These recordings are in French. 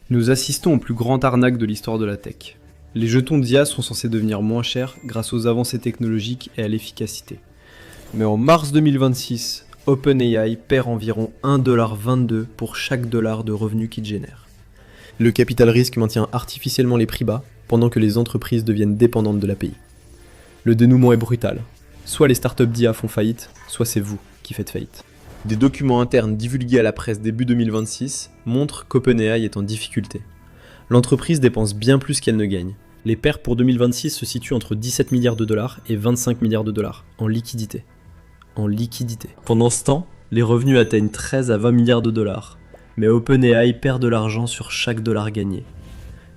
Nous assistons au plus grand arnaque de l'histoire de la tech. Les jetons d'IA sont censés devenir moins chers grâce aux avancées technologiques et à l'efficacité. Mais en mars 2026, OpenAI perd environ 1,22$ pour chaque dollar de revenus qu'il génère. Le capital risque maintient artificiellement les prix bas pendant que les entreprises deviennent dépendantes de l'API. Le dénouement est brutal. Soit les startups d'IA font faillite, soit c'est vous qui faites faillite. Des documents internes divulgués à la presse début 2026 montrent qu'OpenAI est en difficulté. L'entreprise dépense bien plus qu'elle ne gagne. Les pertes pour 2026 se situent entre 17 milliards de dollars et 25 milliards de dollars en liquidité. Pendant ce temps, les revenus atteignent 13 à 20 milliards de dollars, mais OpenAI perd de l'argent sur chaque dollar gagné.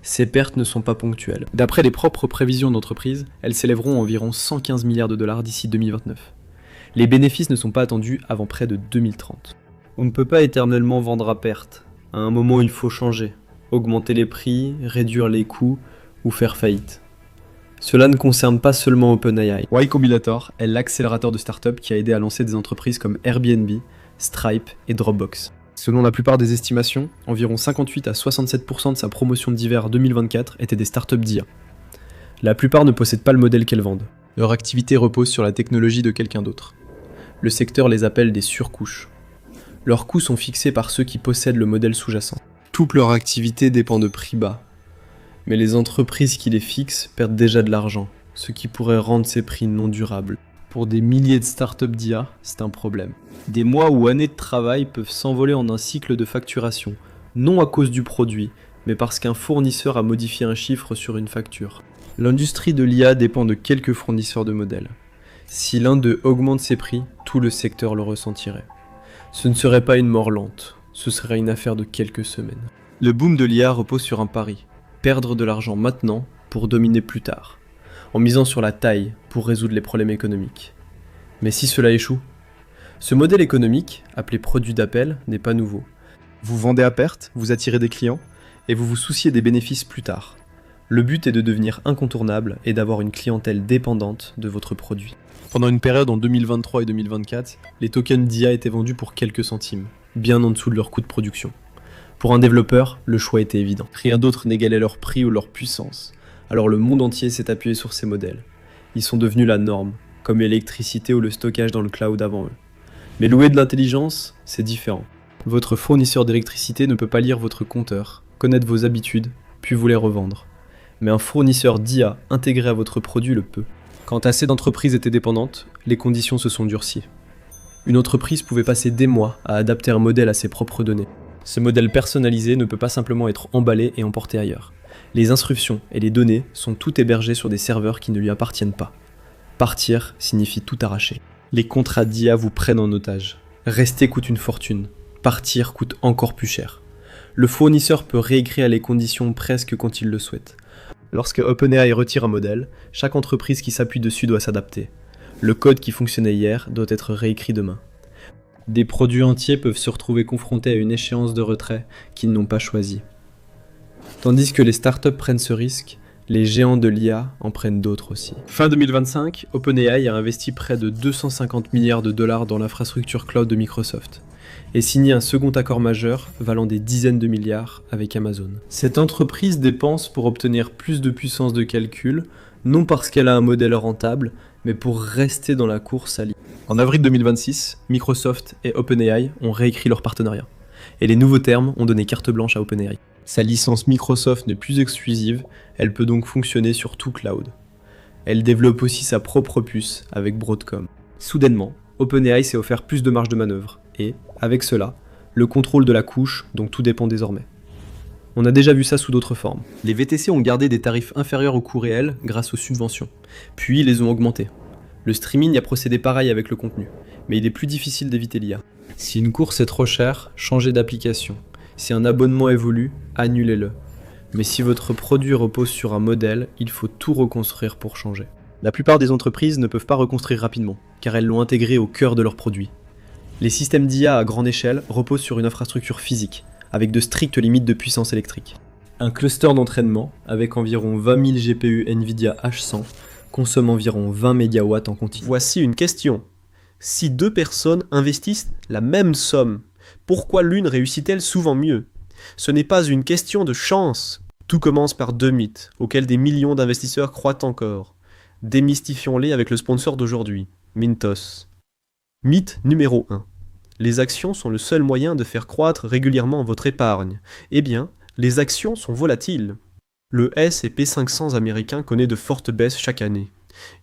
Ces pertes ne sont pas ponctuelles. D'après les propres prévisions d'entreprise, elles s'élèveront à environ 115 milliards de dollars d'ici 2029. Les bénéfices ne sont pas attendus avant près de 2030. On ne peut pas éternellement vendre à perte. À un moment, il faut changer, augmenter les prix, réduire les coûts ou faire faillite. Cela ne concerne pas seulement OpenAI. Y Combinator est l'accélérateur de start-up qui a aidé à lancer des entreprises comme Airbnb, Stripe et Dropbox. Selon la plupart des estimations, environ 58 à 67% de sa promotion d'hiver 2024 étaient des startups d'IA. La plupart ne possèdent pas le modèle qu'elles vendent. Leur activité repose sur la technologie de quelqu'un d'autre. Le secteur les appelle des surcouches. Leurs coûts sont fixés par ceux qui possèdent le modèle sous-jacent. Toute leur activité dépend de prix bas. Mais les entreprises qui les fixent perdent déjà de l'argent, ce qui pourrait rendre ces prix non durables. Pour des milliers de startups d'IA, c'est un problème. Des mois ou années de travail peuvent s'envoler en un cycle de facturation, non à cause du produit, mais parce qu'un fournisseur a modifié un chiffre sur une facture. L'industrie de l'IA dépend de quelques fournisseurs de modèles. Si l'un d'eux augmente ses prix, tout le secteur le ressentirait. Ce ne serait pas une mort lente, ce serait une affaire de quelques semaines. Le boom de l'IA repose sur un pari. Perdre de l'argent maintenant pour dominer plus tard, en misant sur la taille pour résoudre les problèmes économiques. Mais si cela échoue? Ce modèle économique, appelé produit d'appel, n'est pas nouveau. Vous vendez à perte, vous attirez des clients, et vous vous souciez des bénéfices plus tard. Le but est de devenir incontournable et d'avoir une clientèle dépendante de votre produit. Pendant une période en 2023 et 2024, les tokens d'IA étaient vendus pour quelques centimes, bien en dessous de leur coût de production. Pour un développeur, le choix était évident. Rien d'autre n'égalait leur prix ou leur puissance. Alors le monde entier s'est appuyé sur ces modèles. Ils sont devenus la norme, comme l'électricité ou le stockage dans le cloud avant eux. Mais louer de l'intelligence, c'est différent. Votre fournisseur d'électricité ne peut pas lire votre compteur, connaître vos habitudes, puis vous les revendre. Mais un fournisseur d'IA intégré à votre produit le peut. Quand assez d'entreprises étaient dépendantes, les conditions se sont durcies. Une entreprise pouvait passer des mois à adapter un modèle à ses propres données. Ce modèle personnalisé ne peut pas simplement être emballé et emporté ailleurs. Les instructions et les données sont toutes hébergées sur des serveurs qui ne lui appartiennent pas. Partir signifie tout arracher. Les contrats d'IA vous prennent en otage. Rester coûte une fortune. Partir coûte encore plus cher. Le fournisseur peut réécrire les conditions presque quand il le souhaite. Lorsque OpenAI retire un modèle, chaque entreprise qui s'appuie dessus doit s'adapter. Le code qui fonctionnait hier doit être réécrit demain. Des produits entiers peuvent se retrouver confrontés à une échéance de retrait qu'ils n'ont pas choisie. Tandis que les startups prennent ce risque, les géants de l'IA en prennent d'autres aussi. Fin 2025, OpenAI a investi près de 250 milliards de dollars dans l'infrastructure cloud de Microsoft et signé un second accord majeur valant des dizaines de milliards avec Amazon. Cette entreprise dépense pour obtenir plus de puissance de calcul, non parce qu'elle a un modèle rentable, mais pour rester dans la course à l'IA. En avril 2026, Microsoft et OpenAI ont réécrit leur partenariat. Et les nouveaux termes ont donné carte blanche à OpenAI. Sa licence Microsoft n'est plus exclusive, elle peut donc fonctionner sur tout cloud. Elle développe aussi sa propre puce avec Broadcom. Soudainement, OpenAI s'est offert plus de marge de manœuvre et, avec cela, le contrôle de la couche dont tout dépend désormais. On a déjà vu ça sous d'autres formes. Les VTC ont gardé des tarifs inférieurs au coût réel grâce aux subventions, puis ils les ont augmentés. Le streaming a procédé pareil avec le contenu, mais il est plus difficile d'éviter l'IA. Si une course est trop chère, changez d'application. Si un abonnement évolue, annulez-le. Mais si votre produit repose sur un modèle, il faut tout reconstruire pour changer. La plupart des entreprises ne peuvent pas reconstruire rapidement, car elles l'ont intégré au cœur de leur produit. Les systèmes d'IA à grande échelle reposent sur une infrastructure physique, avec de strictes limites de puissance électrique. Un cluster d'entraînement, avec environ 20 000 GPU NVIDIA H100, consomme environ 20 MW en continu. Voici une question. Si deux personnes investissent la même somme, pourquoi l'une réussit-elle souvent mieux ? Ce n'est pas une question de chance. Tout commence par deux mythes, auxquels des millions d'investisseurs croient encore. Démystifions-les avec le sponsor d'aujourd'hui, Mintos. Mythe numéro 1. Les actions sont le seul moyen de faire croître régulièrement votre épargne. Eh bien, les actions sont volatiles. Le S&P 500 américain connaît de fortes baisses chaque année.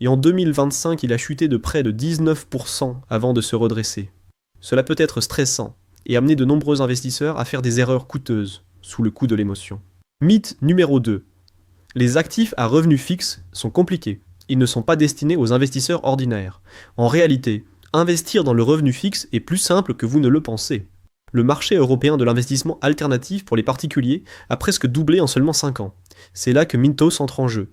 Et en 2025, il a chuté de près de 19% avant de se redresser. Cela peut être stressant et amener de nombreux investisseurs à faire des erreurs coûteuses, sous le coup de l'émotion. Mythe numéro 2. Les actifs à revenus fixes sont compliqués. Ils ne sont pas destinés aux investisseurs ordinaires. En réalité, investir dans le revenu fixe est plus simple que vous ne le pensez. Le marché européen de l'investissement alternatif pour les particuliers a presque doublé en seulement 5 ans. C'est là que Mintos entre en jeu.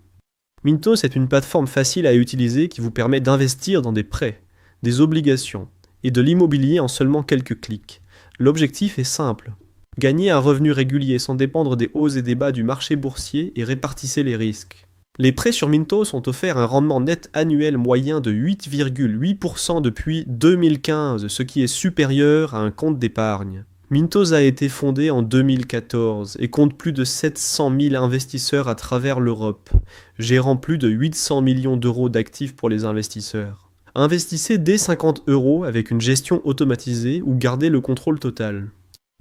Mintos est une plateforme facile à utiliser qui vous permet d'investir dans des prêts, des obligations et de l'immobilier en seulement quelques clics. L'objectif est simple. Gagnez un revenu régulier sans dépendre des hauts et des bas du marché boursier et répartissez les risques. Les prêts sur Mintos ont offert un rendement net annuel moyen de 8,8% depuis 2015, ce qui est supérieur à un compte d'épargne. Mintos a été fondé en 2014 et compte plus de 700 000 investisseurs à travers l'Europe, gérant plus de 800 millions d'euros d'actifs pour les investisseurs. Investissez dès 50 € avec une gestion automatisée ou gardez le contrôle total.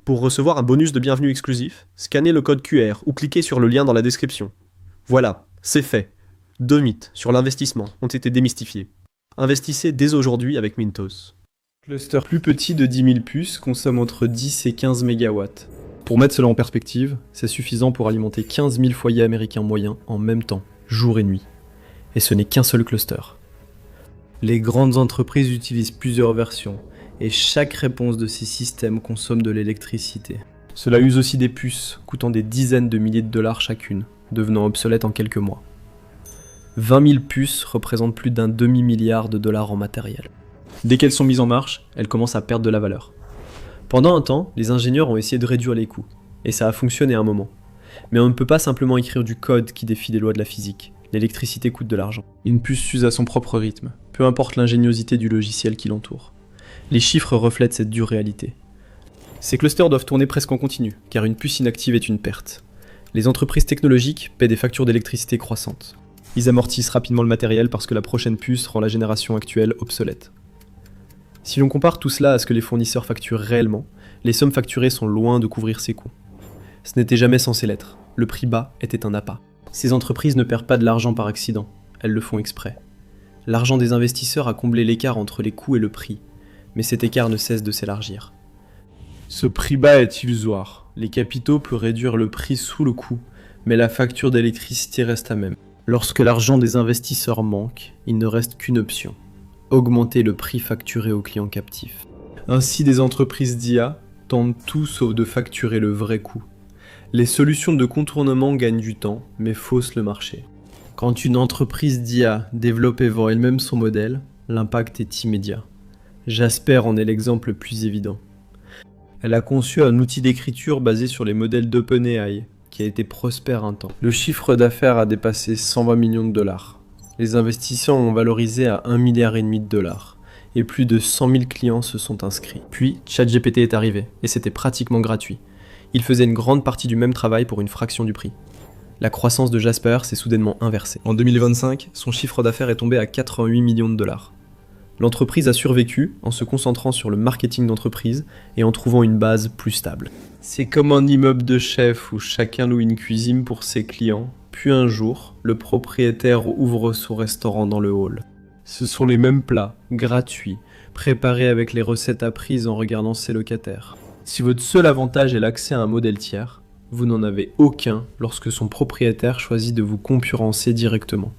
Pour recevoir un bonus de bienvenue exclusif, scannez le code QR ou cliquez sur le lien dans la description. Voilà, c'est fait. 2 mythes sur l'investissement ont été démystifiés. Investissez dès aujourd'hui avec Mintos. Cluster plus petit de 10 000 puces consomme entre 10 et 15 MW. Pour mettre cela en perspective, c'est suffisant pour alimenter 15 000 foyers américains moyens en même temps, jour et nuit. Et ce n'est qu'un seul cluster. Les grandes entreprises utilisent plusieurs versions, et chaque réponse de ces systèmes consomme de l'électricité. Cela use aussi des puces, coûtant des dizaines de milliers de dollars chacune, devenant obsolètes en quelques mois. 20 000 puces représentent plus d'un demi-milliard de dollars en matériel. Dès qu'elles sont mises en marche, elles commencent à perdre de la valeur. Pendant un temps, les ingénieurs ont essayé de réduire les coûts, et ça a fonctionné à un moment. Mais on ne peut pas simplement écrire du code qui défie les lois de la physique. L'électricité coûte de l'argent. Une puce s'use à son propre rythme, peu importe l'ingéniosité du logiciel qui l'entoure. Les chiffres reflètent cette dure réalité. Ces clusters doivent tourner presque en continu, car une puce inactive est une perte. Les entreprises technologiques paient des factures d'électricité croissantes. Ils amortissent rapidement le matériel parce que la prochaine puce rend la génération actuelle obsolète. Si l'on compare tout cela à ce que les fournisseurs facturent réellement, les sommes facturées sont loin de couvrir ces coûts. Ce n'était jamais censé l'être. Le prix bas était un appât. Ces entreprises ne perdent pas de l'argent par accident, elles le font exprès. L'argent des investisseurs a comblé l'écart entre les coûts et le prix, mais cet écart ne cesse de s'élargir. Ce prix bas est illusoire. Les capitaux peuvent réduire le prix sous le coût, mais la facture d'électricité reste la même. Lorsque l'argent des investisseurs manque, il ne reste qu'une option: augmenter le prix facturé aux clients captifs. Ainsi, des entreprises d'IA tentent tout sauf de facturer le vrai coût. Les solutions de contournement gagnent du temps, mais faussent le marché. Quand une entreprise d'IA développe et vend elle-même son modèle, l'impact est immédiat. Jasper en est l'exemple le plus évident. Elle a conçu un outil d'écriture basé sur les modèles d'OpenAI, qui a été prospère un temps. Le chiffre d'affaires a dépassé 120 millions de dollars. Les investisseurs ont valorisé à 1,5 milliard de dollars, et plus de 100 000 clients se sont inscrits. Puis, ChatGPT est arrivé, et c'était pratiquement gratuit. Il faisait une grande partie du même travail pour une fraction du prix. La croissance de Jasper s'est soudainement inversée. En 2025, son chiffre d'affaires est tombé à 88 millions de dollars. L'entreprise a survécu en se concentrant sur le marketing d'entreprise et en trouvant une base plus stable. C'est comme un immeuble de chef où chacun loue une cuisine pour ses clients, puis un jour, le propriétaire ouvre son restaurant dans le hall. Ce sont les mêmes plats, gratuits, préparés avec les recettes apprises en regardant ses locataires. Si votre seul avantage est l'accès à un modèle tiers, vous n'en avez aucun lorsque son propriétaire choisit de vous concurrencer directement.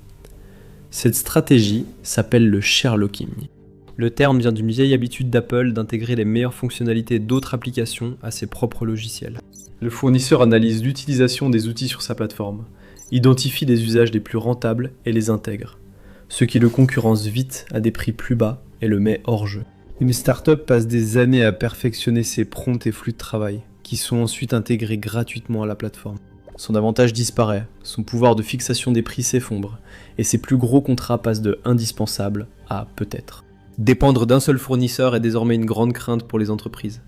Cette stratégie s'appelle le Sherlocking. Le terme vient d'une vieille habitude d'Apple d'intégrer les meilleures fonctionnalités d'autres applications à ses propres logiciels. Le fournisseur analyse l'utilisation des outils sur sa plateforme, identifie les usages les plus rentables et les intègre, ce qui le concurrence vite à des prix plus bas et le met hors jeu. Une startup passe des années à perfectionner ses prompts et flux de travail, qui sont ensuite intégrés gratuitement à la plateforme. Son avantage disparaît, son pouvoir de fixation des prix s'effondre, et ses plus gros contrats passent de indispensable à peut-être. Dépendre d'un seul fournisseur est désormais une grande crainte pour les entreprises.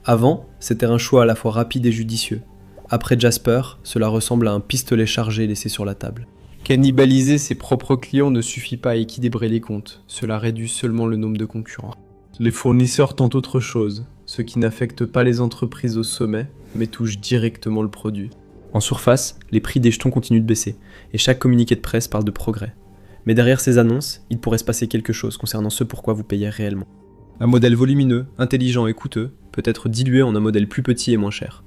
Avant, c'était un choix à la fois rapide et judicieux. Après Jasper, cela ressemble à un pistolet chargé laissé sur la table. Cannibaliser ses propres clients ne suffit pas à équilibrer les comptes, cela réduit seulement le nombre de concurrents. Les fournisseurs tentent autre chose, ce qui n'affecte pas les entreprises au sommet, mais touche directement le produit. En surface, les prix des jetons continuent de baisser, et chaque communiqué de presse parle de progrès. Mais derrière ces annonces, il pourrait se passer quelque chose concernant ce pourquoi vous payez réellement. Un modèle volumineux, intelligent et coûteux peut être dilué en un modèle plus petit et moins cher.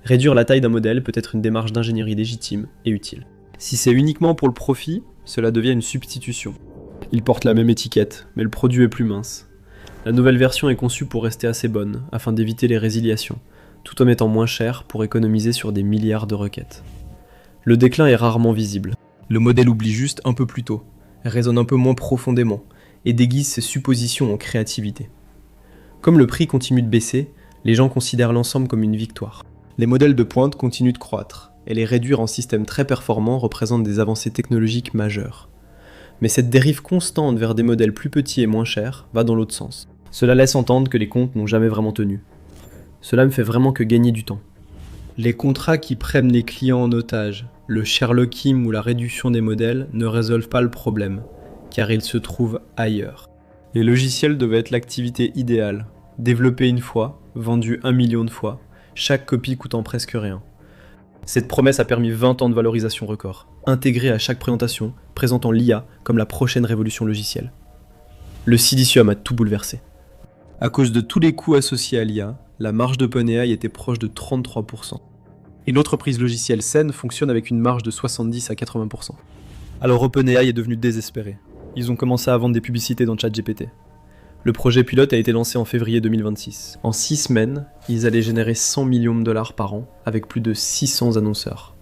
Réduire la taille d'un modèle peut être une démarche d'ingénierie légitime et utile. Si c'est uniquement pour le profit, cela devient une substitution. Il porte la même étiquette, mais le produit est plus mince. La nouvelle version est conçue pour rester assez bonne, afin d'éviter les résiliations, tout en étant moins cher pour économiser sur des milliards de requêtes. Le déclin est rarement visible. Le modèle oublie juste un peu plus tôt, raisonne un peu moins profondément, et déguise ses suppositions en créativité. Comme le prix continue de baisser, les gens considèrent l'ensemble comme une victoire. Les modèles de pointe continuent de croître, et les réduire en systèmes très performants représente des avancées technologiques majeures. Mais cette dérive constante vers des modèles plus petits et moins chers va dans l'autre sens. Cela laisse entendre que les comptes n'ont jamais vraiment tenu. Cela me fait vraiment que gagner du temps. Les contrats qui prennent les clients en otage, le Sherlocking ou la réduction des modèles ne résolvent pas le problème, car ils se trouvent ailleurs. Les logiciels devaient être l'activité idéale. Développé une fois, vendu 1 million de fois, chaque copie coûtant presque rien. Cette promesse a permis 20 ans de valorisation record, intégrée à chaque présentation, présentant l'IA comme la prochaine révolution logicielle. Le silicium a tout bouleversé. À cause de tous les coûts associés à l'IA, la marge d'OpenAI était proche de 33%. Et l'entreprise logicielle saine fonctionne avec une marge de 70 à 80%. Alors OpenAI est devenu désespéré. Ils ont commencé à vendre des publicités dans ChatGPT. Le projet pilote a été lancé en février 2026. En 6 semaines, ils allaient générer 100 millions de dollars par an, avec plus de 600 annonceurs.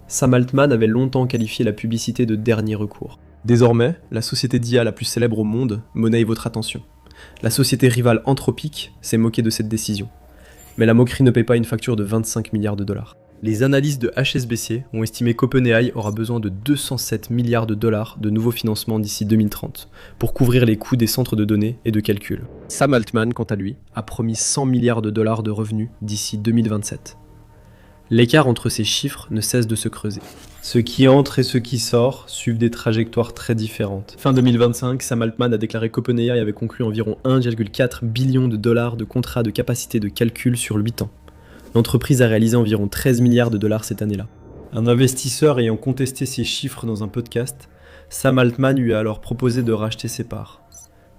Sam Altman avait longtemps qualifié la publicité de dernier recours. Désormais, la société d'IA la plus célèbre au monde monnaie votre attention. La société rivale Anthropic s'est moquée de cette décision. Mais la moquerie ne paye pas une facture de 25 milliards de dollars. Les analystes de HSBC ont estimé qu'OpenAI aura besoin de 207 milliards de dollars de nouveaux financements d'ici 2030 pour couvrir les coûts des centres de données et de calcul. Sam Altman, quant à lui, a promis 100 milliards de dollars de revenus d'ici 2027. L'écart entre ces chiffres ne cesse de se creuser. Ce qui entre et ce qui sort suivent des trajectoires très différentes. Fin 2025, Sam Altman a déclaré qu'OpenAI avait conclu environ 1,4 billion de dollars de contrats de capacité de calcul sur 8 ans. L'entreprise a réalisé environ 13 milliards de dollars cette année-là. Un investisseur ayant contesté ces chiffres dans un podcast, Sam Altman lui a alors proposé de racheter ses parts.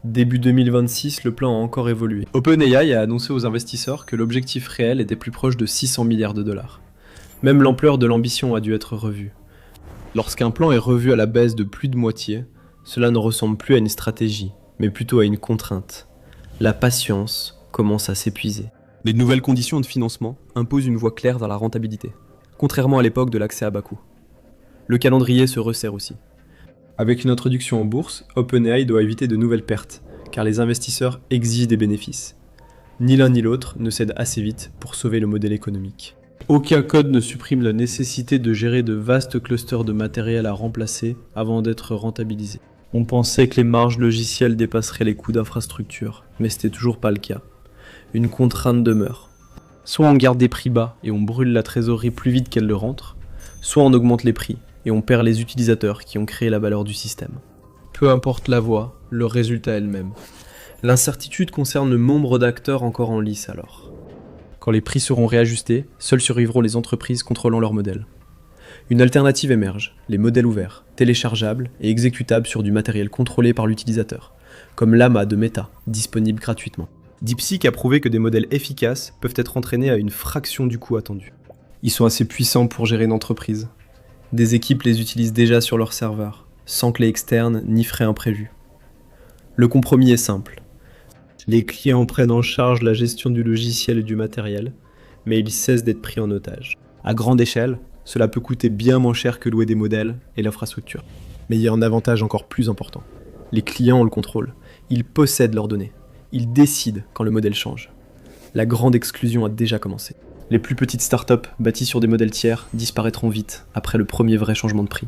Début 2026, le plan a encore évolué. OpenAI a annoncé aux investisseurs que l'objectif réel était plus proche de 600 milliards de dollars. Même l'ampleur de l'ambition a dû être revue. Lorsqu'un plan est revu à la baisse de plus de moitié, cela ne ressemble plus à une stratégie, mais plutôt à une contrainte. La patience commence à s'épuiser. Les nouvelles conditions de financement imposent une voie claire vers la rentabilité, contrairement à l'époque de l'accès à bas coût. Le calendrier se resserre aussi. Avec une introduction en bourse, OpenAI doit éviter de nouvelles pertes, car les investisseurs exigent des bénéfices. Ni l'un ni l'autre ne cède assez vite pour sauver le modèle économique. Aucun code ne supprime la nécessité de gérer de vastes clusters de matériel à remplacer avant d'être rentabilisé. On pensait que les marges logicielles dépasseraient les coûts d'infrastructure, mais c'était toujours pas le cas. Une contrainte demeure. Soit on garde des prix bas et on brûle la trésorerie plus vite qu'elle le rentre, soit on augmente les prix et on perd les utilisateurs qui ont créé la valeur du système. Peu importe la voie, le résultat est le même. L'incertitude concerne le nombre d'acteurs encore en lice alors. Quand les prix seront réajustés, seuls survivront les entreprises contrôlant leur modèle. Une alternative émerge, les modèles ouverts, téléchargeables et exécutables sur du matériel contrôlé par l'utilisateur, comme Llama de Meta, disponible gratuitement. DeepSeek a prouvé que des modèles efficaces peuvent être entraînés à une fraction du coût attendu. Ils sont assez puissants pour gérer une entreprise. Des équipes les utilisent déjà sur leur serveur, sans clé externe ni frais imprévus. Le compromis est simple. Les clients prennent en charge la gestion du logiciel et du matériel, mais ils cessent d'être pris en otage. À grande échelle, cela peut coûter bien moins cher que louer des modèles et l'infrastructure. Mais il y a un avantage encore plus important. Les clients ont le contrôle. Ils possèdent leurs données. Ils décident quand le modèle change. La grande exclusion a déjà commencé. Les plus petites startups bâties sur des modèles tiers disparaîtront vite après le premier vrai changement de prix.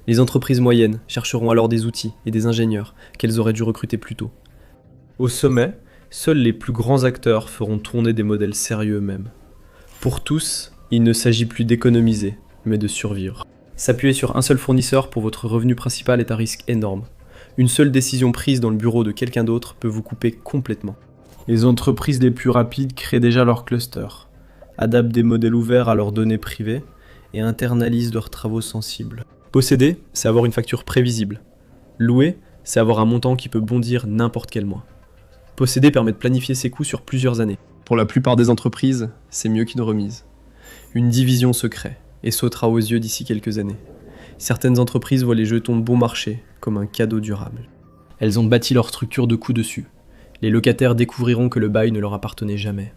Les entreprises moyennes chercheront alors des outils et des ingénieurs qu'elles auraient dû recruter plus tôt. Au sommet, Seuls les plus grands acteurs feront tourner des modèles sérieux eux-mêmes. Pour tous, il ne s'agit plus d'économiser, mais de survivre. S'appuyer sur un seul fournisseur pour votre revenu principal est un risque énorme. Une seule décision prise dans le bureau de quelqu'un d'autre peut vous couper complètement. Les entreprises les plus rapides créent déjà leur cluster, adaptent des modèles ouverts à leurs données privées et internalisent leurs travaux sensibles. Posséder, c'est avoir une facture prévisible. Louer, c'est avoir un montant qui peut bondir n'importe quel mois. Posséder permet de planifier ses coûts sur plusieurs années. Pour la plupart des entreprises, c'est mieux qu'une remise. Une division se crée et sautera aux yeux d'ici quelques années. Certaines entreprises voient les jetons bon marché comme un cadeau durable. Elles ont bâti leur structure de coup dessus. Les locataires découvriront que le bail ne leur appartenait jamais.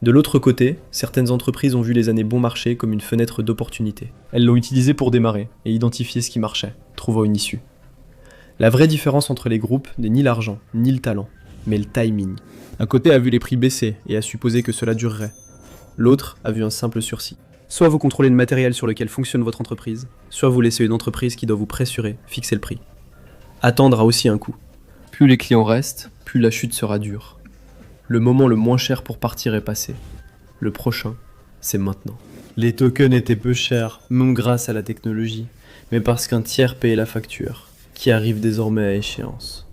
De l'autre côté, certaines entreprises ont vu les années bon marché comme une fenêtre d'opportunité. Elles l'ont utilisé pour démarrer et identifier ce qui marchait, trouvant une issue. La vraie différence entre les groupes n'est ni l'argent, ni le talent, mais le timing. Un côté a vu les prix baisser et a supposé que cela durerait. L'autre a vu un simple sursis. Soit vous contrôlez le matériel sur lequel fonctionne votre entreprise, soit vous laissez une entreprise qui doit vous pressurer, fixer le prix. Attendre a aussi un coût. Plus les clients restent, plus la chute sera dure. Le moment le moins cher pour partir est passé. Le prochain, c'est maintenant. Les tokens étaient peu chers, même grâce à la technologie, mais parce qu'un tiers payait la facture, qui arrive désormais à échéance.